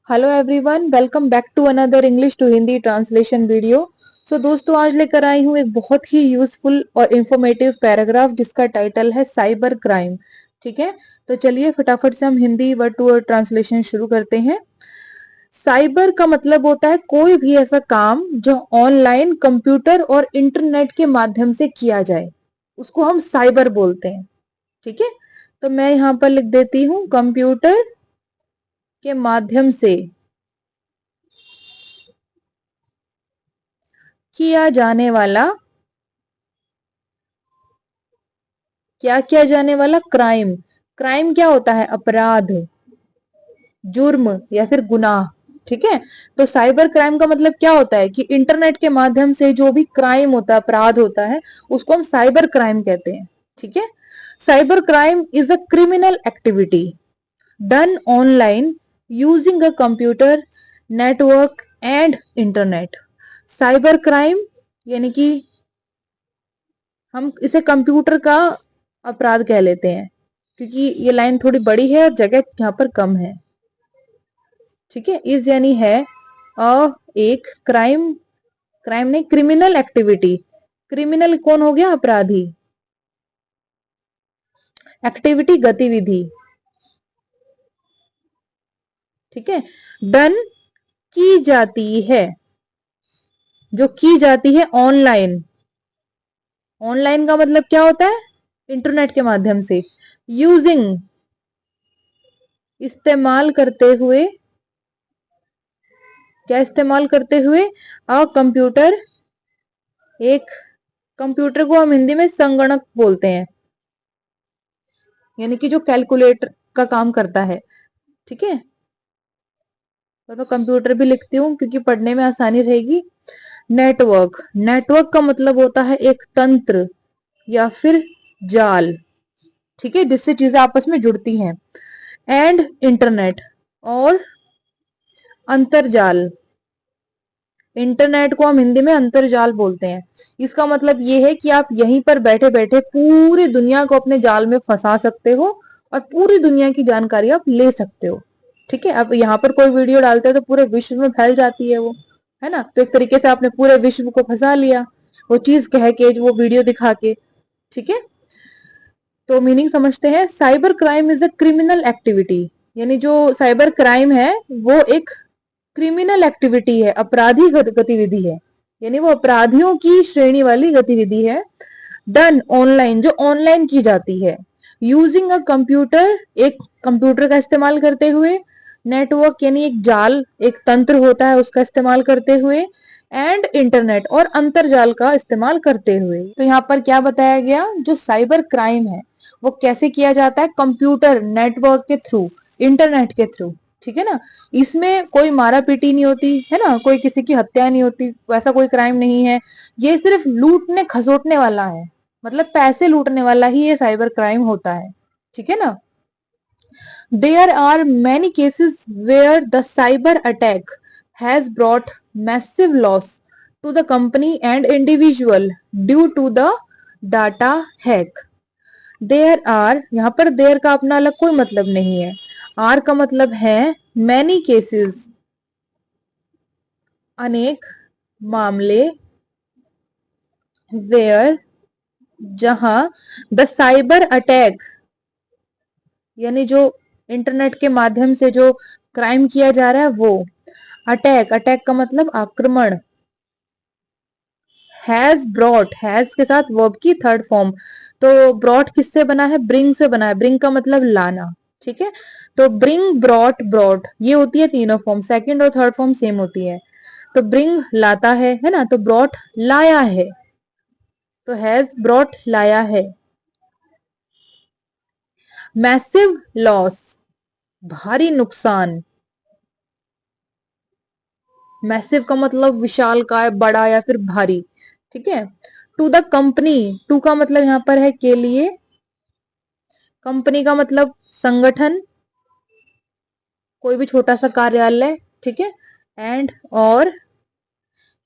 Hello everyone, welcome back to another English to Hindi translation video. दोस्तों, आज लेकर आई हूँ एक बहुत ही यूजफुल और इंफॉर्मेटिव पैराग्राफ जिसका टाइटल है साइबर क्राइम। ठीक है, तो चलिए फटाफट से हम Hindi word to word translation शुरू करते हैं। साइबर का मतलब होता है कोई भी ऐसा काम जो ऑनलाइन, कंप्यूटर और इंटरनेट के माध्यम से किया जाए, उसको हम साइबर बोलते हैं। ठीक है, तो मैं यहाँ पर लिख देती हूँ कंप्यूटर के माध्यम से किया जाने वाला, क्या किया जाने वाला, क्राइम। क्राइम क्या होता है? अपराध, जुर्म या फिर गुनाह। ठीक है, तो साइबर क्राइम का मतलब क्या होता है कि इंटरनेट के माध्यम से जो भी क्राइम होता है, अपराध होता है, उसको हम साइबर क्राइम कहते हैं। ठीक है, cyber crime is a criminal activity done online using a computer, network and internet. Cyber crime यानी कि हम इसे कंप्यूटर का अपराध कह लेते हैं, क्योंकि ये लाइन थोड़ी बड़ी है और जगह यहाँ पर कम है। ठीक है, इस यानी है अ एक क्राइम, क्राइम नहीं, क्रिमिनल एक्टिविटी। क्रिमिनल कौन हो गया? अपराधी। एक्टिविटी गतिविधि। ठीक है, डन की जाती है, जो की जाती है ऑनलाइन। ऑनलाइन का मतलब क्या होता है? इंटरनेट के माध्यम से। यूजिंग इस्तेमाल करते हुए, क्या इस्तेमाल करते हुए? अ कंप्यूटर, एक कंप्यूटर को हम हिंदी में संगणक बोलते हैं, यानी कि जो कैलकुलेटर का काम करता है। ठीक है, और मैं कंप्यूटर भी लिखती हूँ क्योंकि पढ़ने में आसानी रहेगी। नेटवर्क, नेटवर्क का मतलब होता है एक तंत्र या फिर जाल, ठीक है, जिससे चीजें आपस में जुड़ती हैं। एंड इंटरनेट, और अंतरजाल। इंटरनेट को हम हिंदी में अंतरजाल बोलते हैं। इसका मतलब ये है कि आप यहीं पर बैठे बैठे पूरी दुनिया को अपने जाल में फंसा सकते हो और पूरी दुनिया की जानकारी आप ले सकते हो। ठीक है, अब यहाँ पर कोई वीडियो डालते हो तो पूरे विश्व में फैल जाती है वो, है ना। तो एक तरीके से आपने पूरे विश्व को फंसा लिया, वो चीज कह के, वो वीडियो दिखा के। ठीक है, तो मीनिंग समझते हैं। Cyber crime is a criminal activity, यानी जो साइबर क्राइम है वो एक क्रिमिनल एक्टिविटी है, आपराधिक गतिविधि है, यानी वो अपराधियों की श्रेणी वाली गतिविधि है। डन ऑनलाइन, जो ऑनलाइन की जाती है। यूजिंग अ कंप्यूटर, एक कंप्यूटर का इस्तेमाल करते हुए। नेटवर्क यानी एक जाल, एक तंत्र होता है, उसका इस्तेमाल करते हुए। एंड इंटरनेट, और अंतरजाल का इस्तेमाल करते हुए। तो यहाँ पर क्या बताया गया? जो साइबर क्राइम है वो कैसे किया जाता है? कंप्यूटर, नेटवर्क के थ्रू, इंटरनेट के थ्रू। ठीक है ना, इसमें कोई मारा पीटी नहीं होती है ना, कोई किसी की हत्या नहीं होती, वैसा कोई क्राइम नहीं है। ये सिर्फ लूटने खसोटने वाला है, मतलब पैसे लूटने वाला ही ये साइबर क्राइम होता है। ठीक है ना। There are many cases where the cyber attack has brought massive loss to the company and individual due to the data hack. There are, यहाँ पर there का अपना अलग कोई मतलब नहीं है। are का मतलब है many cases, अनेक मामले, where, जहां, the cyber attack यानी जो इंटरनेट के माध्यम से जो क्राइम किया जा रहा है वो। अटैक, अटैक का मतलब आक्रमण। हैज ब्रॉट, हैज के साथ वर्ब की थर्ड फॉर्म। तो ब्रॉट किससे बना है? ब्रिंग से बना है। ब्रिंग का मतलब लाना। ठीक है, तो ब्रिंग, ब्रॉट, ब्रॉट, ये होती है तीनों फॉर्म, सेकंड और थर्ड फॉर्म सेम होती है। तो ब्रिंग लाता है ना, तो ब्रॉट लाया है, तो हैज ब्रॉट लाया है। मैसिव लॉस, भारी नुकसान। मैसिव का मतलब विशाल काय, बड़ा या फिर भारी। ठीक है, टू द कंपनी, टू का मतलब यहां पर है के लिए, कंपनी का मतलब संगठन, कोई भी छोटा सा कार्यालय। ठीक है, एंड, और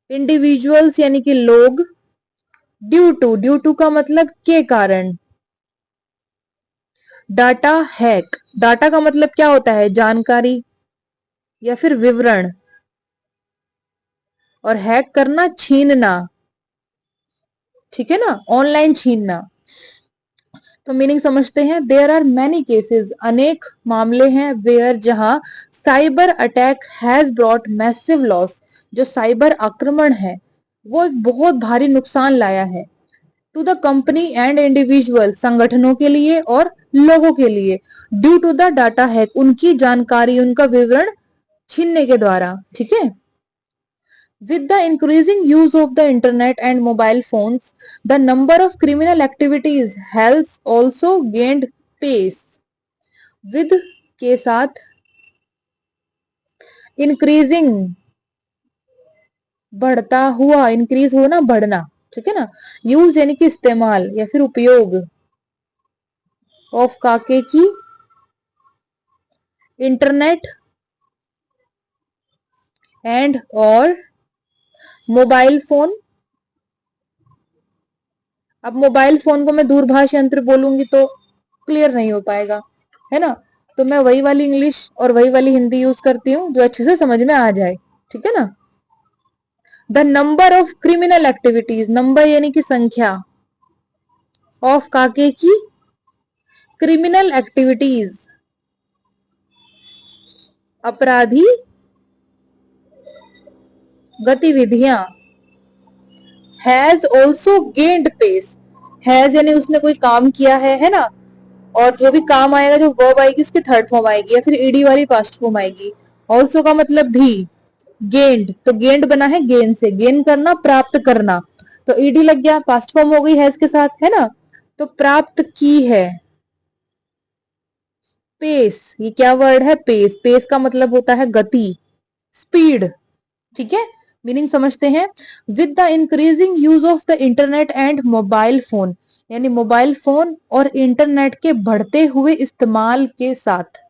इंडिविजुअल्स यानी कि लोग। ड्यू टू, ड्यू टू का मतलब के कारण। डाटा हैक, डाटा का मतलब क्या होता है? जानकारी। या फिर विवरण, और हैक करना छीनना, ठीक है ना, ऑनलाइन छीनना। तो मीनिंग समझते हैं। देयर आर मैनी केसेस, अनेक मामले हैं, वेयर, जहां cyber attack has brought massive loss, जो साइबर आक्रमण है वो एक बहुत भारी नुकसान लाया है, to the company and individual, संगठनों के लिए और लोगों के लिए, due to the data hack, उनकी जानकारी, उनका विवरण छीनने के द्वारा, ठीक है। With the increasing use of the internet and mobile phones, the number of criminal activities has also gained pace. With के साथ increasing, बढ़ता हुआ, increase होना बढ़ना, ठीक है ना। यूज यानी कि इस्तेमाल या फिर उपयोग, ऑफ काके की, इंटरनेट एंड और मोबाइल फोन। अब मोबाइल फोन को मैं दूरभाष यंत्र बोलूंगी तो क्लियर नहीं हो पाएगा, है ना। तो मैं वही वाली इंग्लिश और वही वाली हिंदी यूज करती हूँ जो अच्छे से समझ में आ जाए, ठीक है ना। The number of criminal activities, number यानी कि संख्या, ऑफ काके की, क्रिमिनल एक्टिविटीज, अपराधी गतिविधियां, has also gained pace, has यानी उसने कोई काम किया है ना, और जो भी काम आएगा, जो वर्ब आएगी उसकी थर्ड फॉर्म आएगी या फिर ईडी वाली पास्ट फॉर्म आएगी। ऑल्सो का मतलब भी, गेंड, तो गेंड बना है गेन से, गेन करना, प्राप्त करना, तो ईडी लग गया, पास्ट फॉर्म हो गई हैज के साथ, है ना। तो प्राप्त की है, पेस, ये क्या वर्ड है, पेस, पेस का मतलब होता है गति, स्पीड, ठीक है। मीनिंग समझते हैं। With the increasing use of the internet and mobile phone, यानी मोबाइल फोन और इंटरनेट के बढ़ते हुए इस्तेमाल के साथ,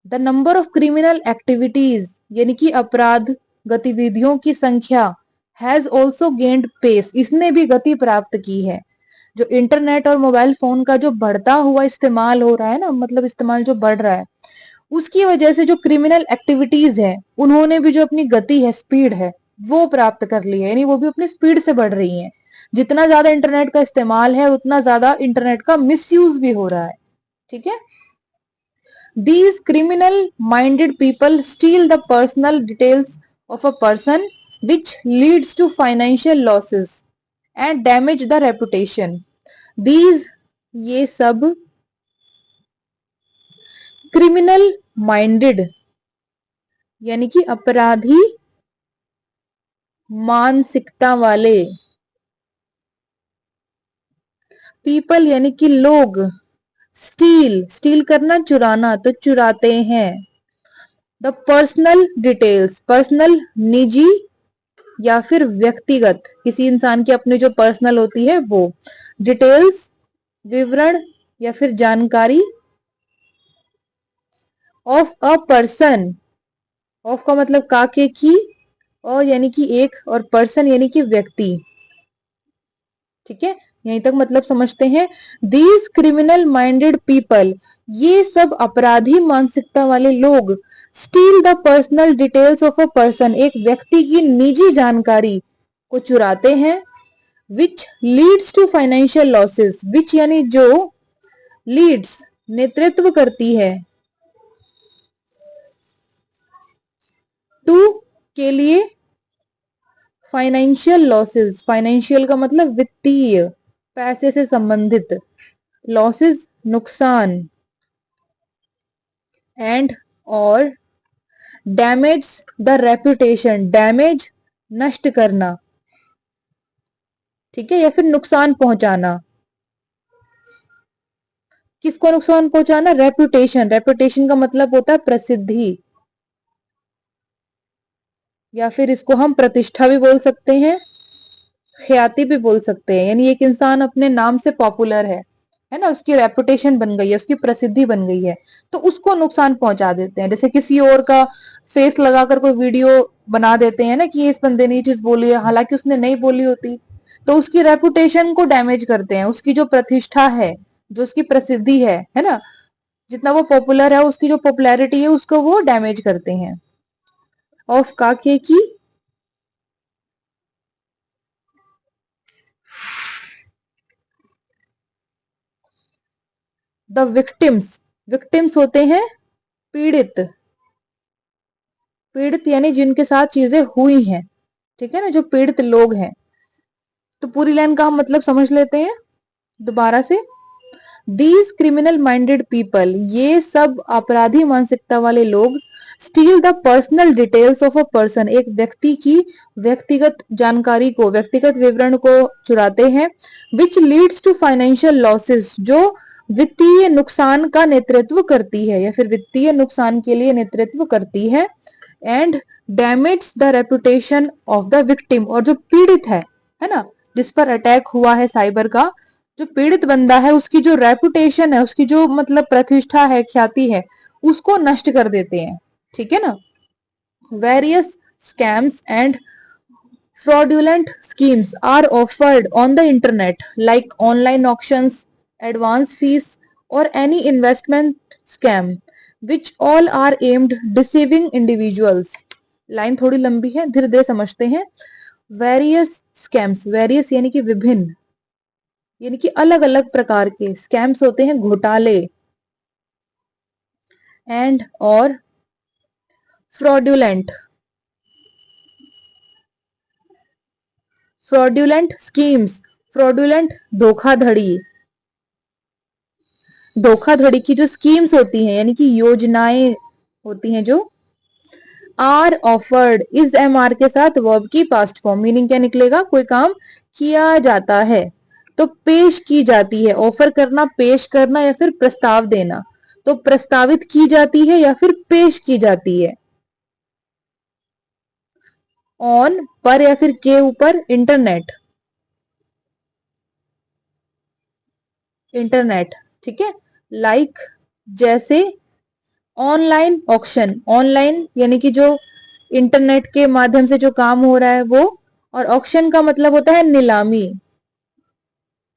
the number of criminal activities यानी कि अपराध गतिविधियों की संख्या, हैज ऑल्सो गेन्ड पेस, इसने भी गति प्राप्त की है। जो इंटरनेट और मोबाइल फोन का जो बढ़ता हुआ इस्तेमाल हो रहा है ना, मतलब इस्तेमाल जो बढ़ रहा है, उसकी वजह से जो क्रिमिनल एक्टिविटीज है उन्होंने भी जो अपनी गति है, स्पीड है, वो प्राप्त कर ली है, यानी वो भी अपनी स्पीड से बढ़ रही है। जितना ज्यादा इंटरनेट का इस्तेमाल है उतना ज्यादा इंटरनेट का मिसयूज भी हो रहा है, ठीक है। These criminal-minded people steal the personal details of a person, which leads to financial losses and damage the reputation. These, ये सब criminal minded यानी कि अपराधी मानसिकता वाले, people यानी कि लोग, स्टील, स्टील करना चुराना, तो चुराते हैं। द पर्सनल डिटेल्स, पर्सनल निजी या फिर व्यक्तिगत, किसी इंसान की अपनी जो पर्सनल होती है वो, डिटेल्स विवरण या फिर जानकारी, ऑफ अ पर्सन, ऑफ का मतलब काके की, और यानी कि एक, और पर्सन यानी कि व्यक्ति, ठीक है। यहीं तक मतलब समझते हैं। दीज क्रिमिनल माइंडेड पीपल, ये सब अपराधी मानसिकता वाले लोग, steal the personal details of a person, एक व्यक्ति की निजी जानकारी को चुराते हैं, which leads to financial losses, which यानी जो, लीड्स नेतृत्व करती है, टू के लिए, फाइनेंशियल लॉसेस, फाइनेंशियल का मतलब वित्तीय, पैसे से संबंधित, लॉसेस नुकसान, एंड और डैमेज द रेपुटेशन, डैमेज नष्ट करना, ठीक है, या फिर नुकसान पहुंचाना। किसको नुकसान पहुंचाना, रेपुटेशन, रेपुटेशन का मतलब होता है प्रसिद्धि, या फिर इसको हम प्रतिष्ठा भी बोल सकते हैं, ख्याति भी बोल सकते हैं, यानी एक इंसान अपने नाम से पॉपुलर है ना, उसकी रेपुटेशन बन गई है, उसकी प्रसिद्धि बन गई है, तो उसको नुकसान पहुंचा देते हैं। जैसे किसी और का फेस लगाकर कोई वीडियो बना देते हैं ना कि इस बंदे ने ये चीज बोली है, हालांकि उसने नहीं बोली होती, तो उसकी रेपुटेशन को डैमेज करते हैं, उसकी जो प्रतिष्ठा है, जो उसकी प्रसिद्धि है ना, जितना वो पॉपुलर है, उसकी जो पॉपुलैरिटी है उसको वो डैमेज करते हैं। ऑफ काके की द विक्टिम्स, विक्टिम्स होते हैं पीड़ित, पीड़ित यानी जिनके साथ चीजें हुई हैं, ठीक है ना, जो पीड़ित लोग हैं। तो पूरी लाइन का हम मतलब समझ लेते हैं दोबारा से। दीज क्रिमिनल माइंडेड पीपल, ये सब अपराधी मानसिकता वाले लोग, steal the personal details of a person, एक व्यक्ति की व्यक्तिगत जानकारी को, व्यक्तिगत विवरण को चुराते हैं, which leads to financial losses, जो वित्तीय नुकसान का नेतृत्व करती है या फिर वित्तीय नुकसान के लिए नेतृत्व करती है, and damage the reputation of the victim, और जो पीड़ित है ना, जिस पर अटैक हुआ है साइबर का, जो पीड़ित बंदा है उसकी जो रेपुटेशन है, उसकी जो मतलब प्रतिष्ठा है, ख्याति है, उसको नष्ट कर देते हैं, ठीक है ना। Various scams and fraudulent schemes are offered on the internet like online auctions, advance fees, or any investment scam, which all are aimed deceiving individuals. Line थोड़ी लंबी है, धीरे धीरे समझते हैं। वेरियस स्कैम्स, वेरियस यानी कि विभिन्न, यानी कि अलग अलग प्रकार के, स्कैम्स होते हैं घोटाले, एंड और फ्रॉड्यूलेंट, फ्रॉड्यूलेंट स्कीम्स, फ्रॉड्यूलेंट धोखाधड़ी, धोखाधड़ी की जो स्कीम्स होती हैं यानी कि योजनाएं होती हैं जो, आर ऑफर्ड, इस एम आर के साथ वर्ब की पास्ट फॉर्म, मीनिंग क्या निकलेगा, कोई काम किया जाता है, तो पेश की जाती है, ऑफर करना, पेश करना या फिर प्रस्ताव देना, तो प्रस्तावित की जाती है या फिर पेश की जाती है। ऑन, पर या फिर के ऊपर, इंटरनेट, इंटरनेट, ठीक है, लाइक जैसे ऑनलाइन ऑक्शन, ऑनलाइन यानी कि जो इंटरनेट के माध्यम से जो काम हो रहा है वो, और ऑक्शन का मतलब होता है नीलामी,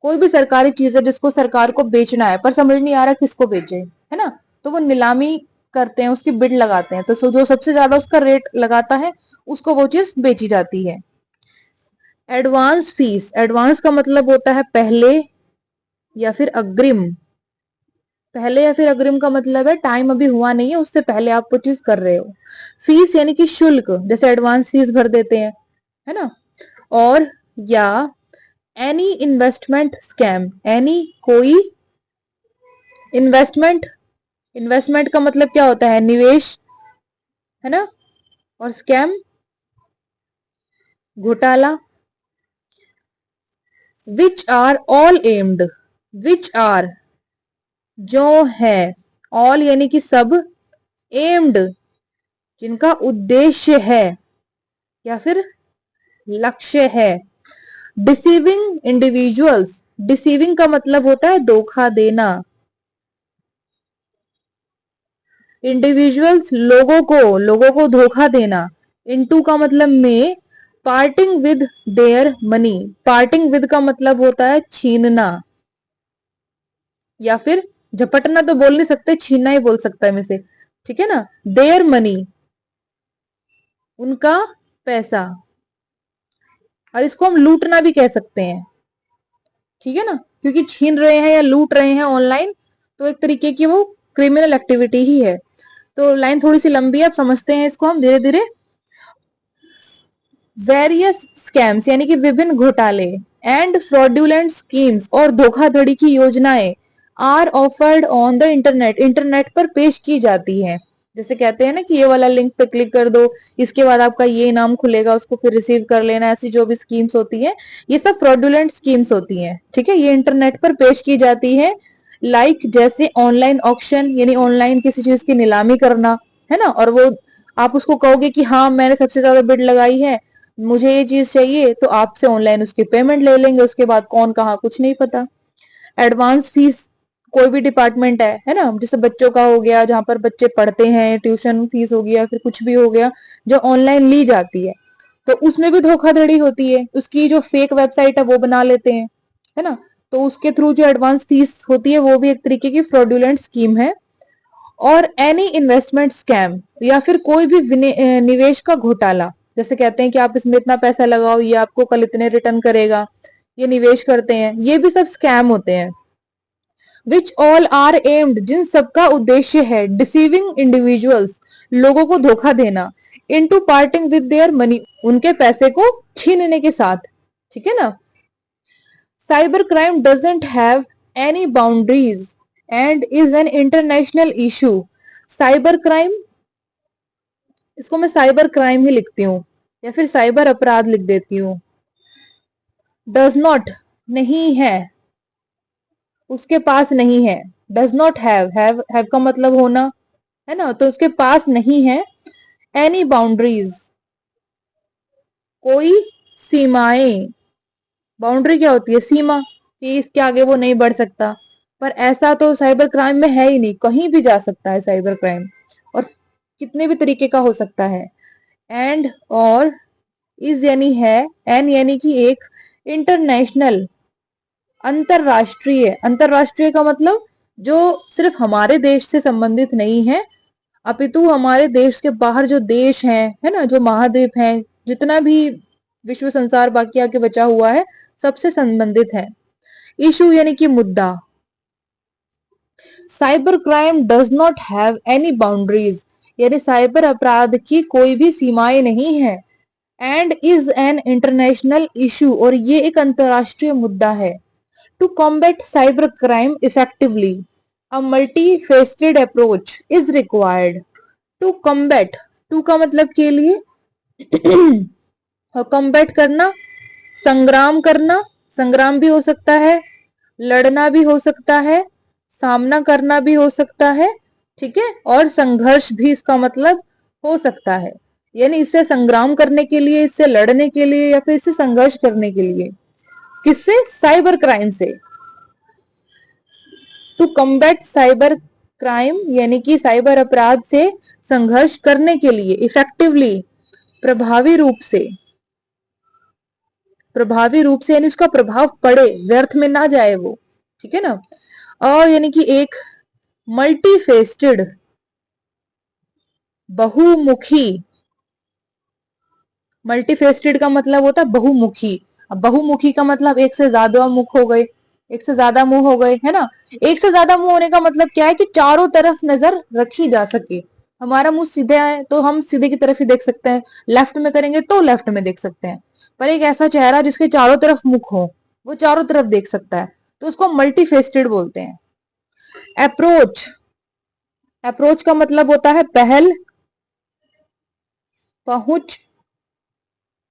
कोई भी सरकारी चीज है जिसको सरकार को बेचना है पर समझ नहीं आ रहा किसको बेचे, है ना, तो वो नीलामी करते हैं, उसकी बिड लगाते हैं, तो जो सबसे ज्यादा उसका रेट लगाता है उसको वो चीज बेची जाती है। एडवांस फीस, एडवांस का मतलब होता है पहले या फिर अग्रिम, पहले या फिर अग्रिम का मतलब है टाइम अभी हुआ नहीं है, उससे पहले आप वो चीज कर रहे हो। फीस यानी कि शुल्क, जैसे एडवांस फीस भर देते हैं, है ना। और या एनी इन्वेस्टमेंट स्कैम, एनी कोई, इन्वेस्टमेंट, इन्वेस्टमेंट का मतलब क्या होता है, निवेश, है ना, और स्कैम घोटाला। Which are all aimed, which are जो है, ऑल यानी कि सब, एम्ड जिनका उद्देश्य है या फिर लक्ष्य है, डिसीविंग इंडिविजुअल्स, डिसीविंग का मतलब होता है धोखा देना, इंडिविजुअल्स लोगों को धोखा देना, इनटू का मतलब में, parting with their money, parting with का मतलब होता है छीनना, या फिर झपटना तो बोल नहीं सकते, छीनना ही बोल सकता है में से, ठीक है ना, देयर मनी उनका पैसा, और इसको हम लूटना भी कह सकते हैं, ठीक है ना, क्योंकि छीन रहे हैं या लूट रहे हैं ऑनलाइन, तो एक तरीके की वो क्रिमिनल एक्टिविटी ही है। तो लाइन थोड़ी सी लंबी है, अब समझते हैं इसको हम धीरे धीरे। वेरियस स्कैम्स यानी कि विभिन्न घोटाले, एंड फ्रॉड्यूलेंट स्कीम्स और धोखाधड़ी की योजनाएं, are offered on the internet, internet पर पेश की जाती है, जैसे कहते हैं ना कि ये वाला लिंक पे क्लिक कर दो, इसके बाद आपका ये इनाम खुलेगा, उसको फिर रिसीव कर लेना, ऐसी जो भी स्कीम्स होती है ये सब फ्रॉडुलेंट स्कीम्स होती हैं, ठीक है, ये इंटरनेट पर पेश की जाती है। लाइक जैसे ऑनलाइन ऑक्शन यानी ऑनलाइन किसी चीज की नीलामी करना, है ना, और वो आप उसको कहोगे कि हाँ मैंने सबसे ज्यादा बिड लगाई है, मुझे ये चीज चाहिए, तो आपसे ऑनलाइन उसकी पेमेंट ले लेंगे, उसके बाद कौन कहाँ कुछ नहीं पता। एडवांस फीस, कोई भी डिपार्टमेंट है ना, जैसे बच्चों का हो गया जहां पर बच्चे पढ़ते हैं, ट्यूशन फीस हो गया, फिर कुछ भी हो गया जो ऑनलाइन ली जाती है, तो उसमें भी धोखाधड़ी होती है, उसकी जो फेक वेबसाइट है वो बना लेते हैं, है ना, तो उसके थ्रू जो एडवांस फीस होती है वो भी एक तरीके की फ्रॉडुलेंट स्कीम है। और एनी इन्वेस्टमेंट स्कैम, या फिर कोई भी निवेश का घोटाला, जैसे कहते हैं कि आप इसमें इतना पैसा लगाओ, ये आपको कल इतने रिटर्न करेगा, ये निवेश करते हैं, ये भी सब स्कैम होते हैं। विच ऑल आर एम्ड, जिन सबका उद्देश्य है डिसीविंग इंडिविजुअल्स, लोगों को धोखा देना, into parting with their money, उनके पैसे को छीनने के साथ। ठीक है ना। Cyber crime doesn't have any boundaries and is an international issue. Cyber crime, इसको मैं साइबर क्राइम ही लिखती हूँ या फिर साइबर अपराध लिख देती हूँ। डज नॉट, नहीं है, उसके पास नहीं है। डज नॉट हैव का मतलब होना है ना, तो उसके पास नहीं है। एनी बाउंड्रीज, कोई सीमाएं। बाउंड्री क्या होती है? सीमा, कि इसके आगे वो नहीं बढ़ सकता। पर ऐसा तो साइबर क्राइम में है ही नहीं, कहीं भी जा सकता है साइबर क्राइम, और कितने भी तरीके का हो सकता है। एंड और इज यानी है, एन यानी कि एक, इंटरनेशनल, अंतरराष्ट्रीय। अंतरराष्ट्रीय का मतलब जो सिर्फ हमारे देश से संबंधित नहीं है, अपितु हमारे देश के बाहर जो देश हैं, है ना, जो महाद्वीप हैं, जितना भी विश्व संसार बाकी आके बचा हुआ है, सबसे संबंधित है। इशू यानी कि मुद्दा। Cyber crime does not have any boundaries, यानी साइबर अपराध की कोई भी सीमाएं नहीं है। And is an international issue, और ये एक अंतरराष्ट्रीय मुद्दा है। To combat cyber crime effectively, a multi-faceted approach is required. To combat, to का मतलब के लिए, और कॉम्बैट करना, संग्राम करना, संग्राम भी हो सकता है, लड़ना भी हो सकता है, सामना करना भी हो सकता है, ठीक है, और संघर्ष भी इसका मतलब हो सकता है। यानी इससे संग्राम करने के लिए, इससे लड़ने के लिए, या फिर इससे संघर्ष करने के लिए। किससे? साइबर क्राइम से। टू कम्बैट साइबर क्राइम यानी कि साइबर अपराध से संघर्ष करने के लिए, इफेक्टिवली, प्रभावी रूप से। प्रभावी रूप से यानी उसका प्रभाव पड़े, व्यर्थ में ना जाए वो। ठीक है ना। और यानी कि एक, मल्टीफेस्टेड, बहुमुखी। मल्टीफेस्टेड का मतलब होता है बहुमुखी। अब बहुमुखी का मतलब एक से ज्यादा मुख हो गए, एक से ज्यादा मुंह हो गए, है ना। एक से ज्यादा मुंह होने का मतलब क्या है कि चारों तरफ नजर रखी जा सके। हमारा मुंह सीधे है तो हम सीधे की तरफ ही देख सकते हैं, लेफ्ट में करेंगे तो लेफ्ट में देख सकते हैं। पर एक ऐसा चेहरा जिसके चारों तरफ मुख हो, वो चारों तरफ देख सकता है, तो उसको मल्टीफेस्टेड बोलते हैं। अप्रोच, अप्रोच का मतलब होता है पहल, पहुंच,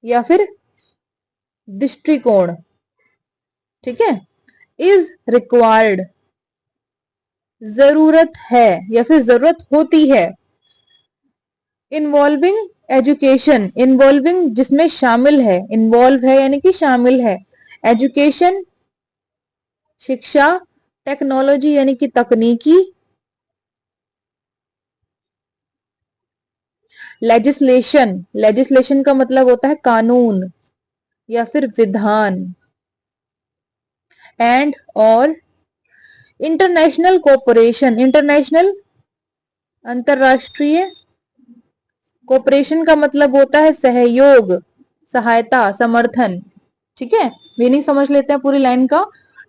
या फिर दृष्टिकोण। ठीक है। इज रिक्वायर्ड, जरूरत है या फिर जरूरत होती है। इन्वॉल्विंग एजुकेशन, इन्वॉल्विंग जिसमें शामिल है, इन्वॉल्व है यानी कि शामिल है। एजुकेशन शिक्षा, टेक्नोलॉजी यानी कि तकनीकी, लेजिस्लेशन, लेजिस्लेशन का मतलब होता है कानून या फिर विधान। एंड और इंटरनेशनल कोऑपरेशन, इंटरनेशनल, अंतरराष्ट्रीय। कोऑपरेशन का मतलब होता है सहयोग, सहायता, समर्थन। ठीक है। मीनिंग समझ लेते हैं पूरी लाइन का।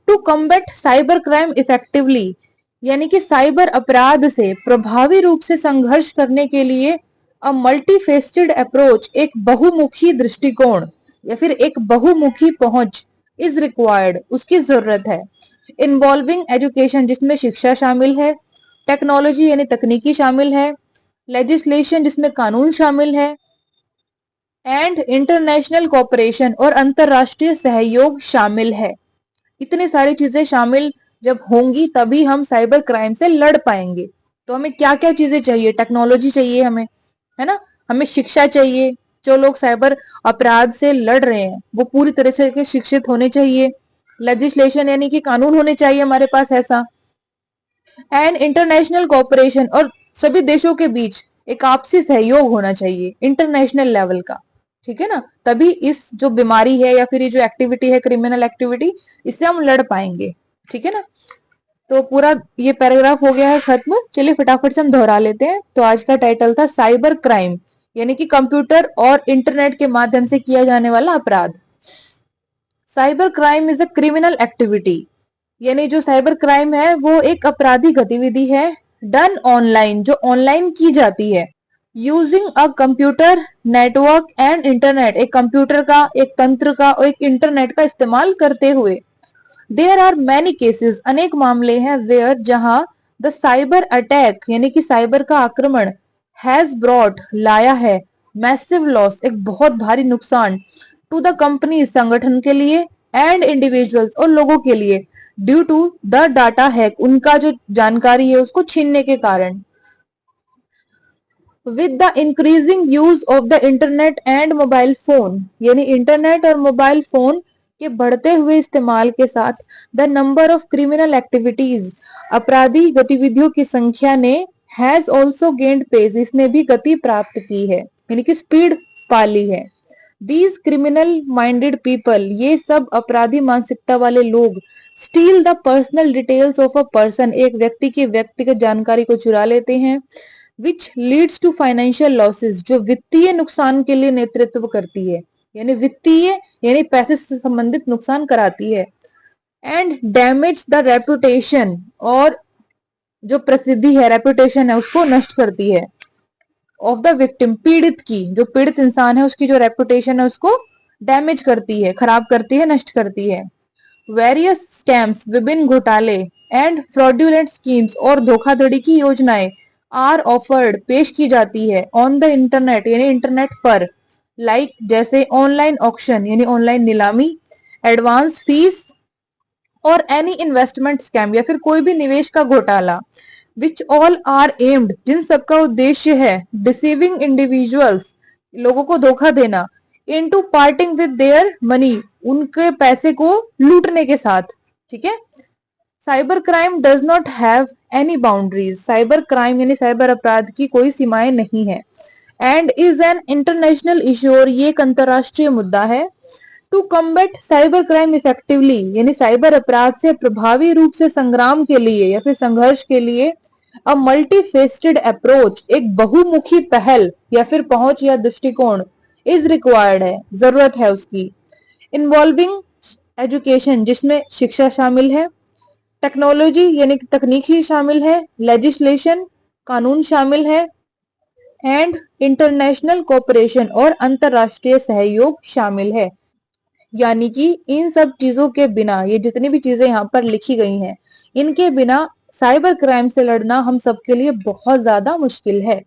To combat cyber crime effectively, यानी कि साइबर अपराध से प्रभावी रूप से संघर्ष करने के लिए, अ मल्टीफेस्टेड अप्रोच, एक बहुमुखी दृष्टिकोण या फिर एक बहुमुखी पहुंच, इज रिक्वायर्ड, उसकी जरूरत है। इन्वॉल्विंग एजुकेशन, जिसमें शिक्षा शामिल है, टेक्नोलॉजी यानी तकनीकी शामिल है, लेजिस्लेशन जिसमें कानून शामिल है, एंड इंटरनेशनल कोऑपरेशन और अंतरराष्ट्रीय सहयोग शामिल है। इतनी सारी चीजें शामिल जब होंगी तभी हम साइबर क्राइम से लड़ पाएंगे। तो हमें क्या क्या चीजें चाहिए? टेक्नोलॉजी चाहिए हमें, है ना, हमें शिक्षा चाहिए, जो लोग साइबर अपराध से लड़ रहे हैं वो पूरी तरह से के शिक्षित होने चाहिए। लेजिस्लेशन यानी कि कानून होने चाहिए हमारे पास ऐसा। एंड इंटरनेशनल कोऑपरेशन, और सभी देशों के बीच एक आपसी सहयोग होना चाहिए इंटरनेशनल लेवल का। ठीक है ना। तभी इस जो बीमारी है या फिर ये जो एक्टिविटी है, क्रिमिनल एक्टिविटी, इससे हम लड़ पाएंगे। ठीक है ना। तो पूरा ये पैराग्राफ हो गया है खत्म। चलिए फटाफट से हम दोहरा लेते हैं। तो आज का टाइटल था साइबर क्राइम, यानी कि कंप्यूटर और इंटरनेट के माध्यम से किया जाने वाला अपराध। Cyber crime is a criminal activity, यानी जो साइबर क्राइम है वो एक अपराधी गतिविधि है, डन ऑनलाइन, जो ऑनलाइन की जाती है, using a computer network and internet, एक कंप्यूटर का, एक तंत्र का और एक इंटरनेट का इस्तेमाल करते हुए। देयर आर मैनी केसेस, अनेक मामले हैं, वेयर, जहां द साइबर अटैक यानी कि साइबर का आक्रमण हैज ब्रॉट, लाया है, मैसिव लॉस, एक बहुत भारी नुकसान, टू द कंपनी, संगठन के लिए, एंड इंडिविजुअल्स, और लोगों के लिए, due to the data hack, उनका जो जानकारी है उसको छीनने के कारण। With the increasing use of the internet and mobile phone, यानी इंटरनेट और मोबाइल फोन के बढ़ते हुए इस्तेमाल के साथ, the number of criminal activities, अपराधी गतिविधियों की संख्या ने, हैज ऑल्सो गेन्ड पेस, इसने भी गति प्राप्त की है, यानी कि स्पीड पा ली है। दीज क्रिमिनल माइंडेड पीपल, ये सब अपराधी मानसिकता वाले लोग, steal the personal details of a person, एक व्यक्ति की व्यक्तिगत जानकारी को चुरा लेते हैं, which leads to financial losses, जो वित्तीय नुकसान के लिए नेतृत्व करती है, यानी वित्तीय यानी पैसे से संबंधित नुकसान कराती है, एंड डैमेज द रेपुटेशन, और जो प्रसिद्धि है, रेपुटेशन है, उसको नष्ट करती है, ऑफ द विक्टिम, पीड़ित की, जो पीड़ित इंसान है उसकी जो रेपुटेशन है उसको डैमेज करती है, खराब करती है, नष्ट करती है। वेरियस स्कैम्स, विभिन्न घोटाले, एंड फ्रॉड्यूलेंट स्कीम्स, और धोखाधड़ी की योजनाएं, आर ऑफर्ड, पेश की जाती है, ऑन द इंटरनेट यानी इंटरनेट पर, लाइक जैसे ऑनलाइन ऑक्शन यानी ऑनलाइन नीलामी, एडवांस फीस, और एनी इन्वेस्टमेंट स्कैम, या फिर कोई भी निवेश का घोटाला, विच ऑल आर एम्ड, जिन सबका उद्देश्य है, डिसीविंग इंडिविजुअल्स, लोगों को धोखा देना, into parting with their money, उनके पैसे को लूटने के साथ। ठीक है। Cyber crime does not have any boundaries, cyber crime यानी साइबर अपराध की कोई सीमाएं नहीं है, and is an international issue, और ये एक अंतरराष्ट्रीय मुद्दा है। To combat cyber crime effectively, यानी साइबर अपराध से प्रभावी रूप से संग्राम के लिए या फिर संघर्ष के लिए, अ मल्टी फेस्टेड अप्रोच, एक बहुमुखी पहल या फिर पहुंच या दृष्टिकोण, इज रिक्वायर्ड है, जरूरत है उसकी, इन्वॉल्विंग एजुकेशन, जिसमें शिक्षा शामिल है, टेक्नोलॉजी यानी तकनीक ही शामिल है, लेजिस्लेशन कानून शामिल है, एंड इंटरनेशनल कोऑपरेशन, और अंतरराष्ट्रीय सहयोग शामिल है। यानी कि इन सब चीजों के बिना, ये जितनी भी चीजें यहाँ पर लिखी गई हैं, इनके बिना साइबर क्राइम से लड़ना हम सबके लिए बहुत ज्यादा मुश्किल है।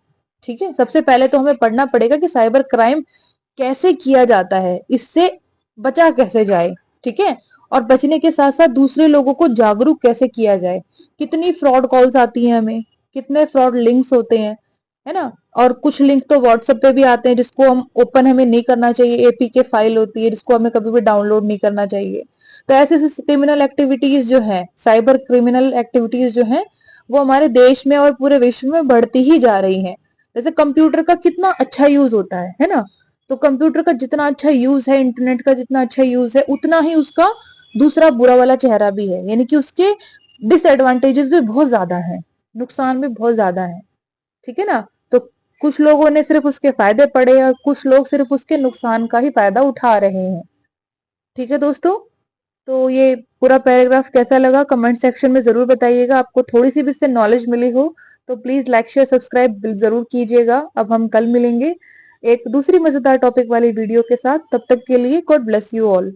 ठीक है। सबसे पहले तो हमें पढ़ना पड़ेगा कि साइबर क्राइम कैसे किया जाता है, इससे बचा कैसे जाए। ठीक है। और बचने के साथ साथ दूसरे लोगों को जागरूक कैसे किया जाए। कितनी फ्रॉड कॉल्स आती हैं हमें, कितने फ्रॉड लिंक्स होते हैं, है ना। और कुछ लिंक तो व्हाट्सएप पे भी आते हैं जिसको हम ओपन हमें नहीं करना चाहिए, एपीके फाइल होती है जिसको हमें कभी भी डाउनलोड नहीं करना चाहिए। तो ऐसे ऐसे क्रिमिनल एक्टिविटीज जो है, साइबर क्रिमिनल एक्टिविटीज जो है, वो हमारे देश में और पूरे विश्व में बढ़ती ही जा रही हैं। जैसे कंप्यूटर का कितना अच्छा यूज होता है ना। तो कंप्यूटर का जितना अच्छा यूज है, इंटरनेट का जितना अच्छा यूज है, उतना ही उसका दूसरा बुरा वाला चेहरा भी है, यानी कि उसके डिसएडवांटेजेस भी बहुत ज्यादा है, नुकसान भी बहुत ज्यादा है। ठीक है ना। तो कुछ लोगों ने सिर्फ उसके फायदे पढ़े और कुछ लोग सिर्फ उसके नुकसान का ही फायदा उठा रहे हैं। ठीक है दोस्तों। तो ये पूरा पैराग्राफ कैसा लगा कमेंट सेक्शन में जरूर बताइएगा। आपको थोड़ी सी भी इससे नॉलेज मिली हो तो प्लीज लाइक शेयर सब्सक्राइब जरूर कीजिएगा। अब हम कल मिलेंगे एक दूसरी मजेदार टॉपिक वाली वीडियो के साथ। तब तक के लिए गॉड ब्लेस यू ऑल।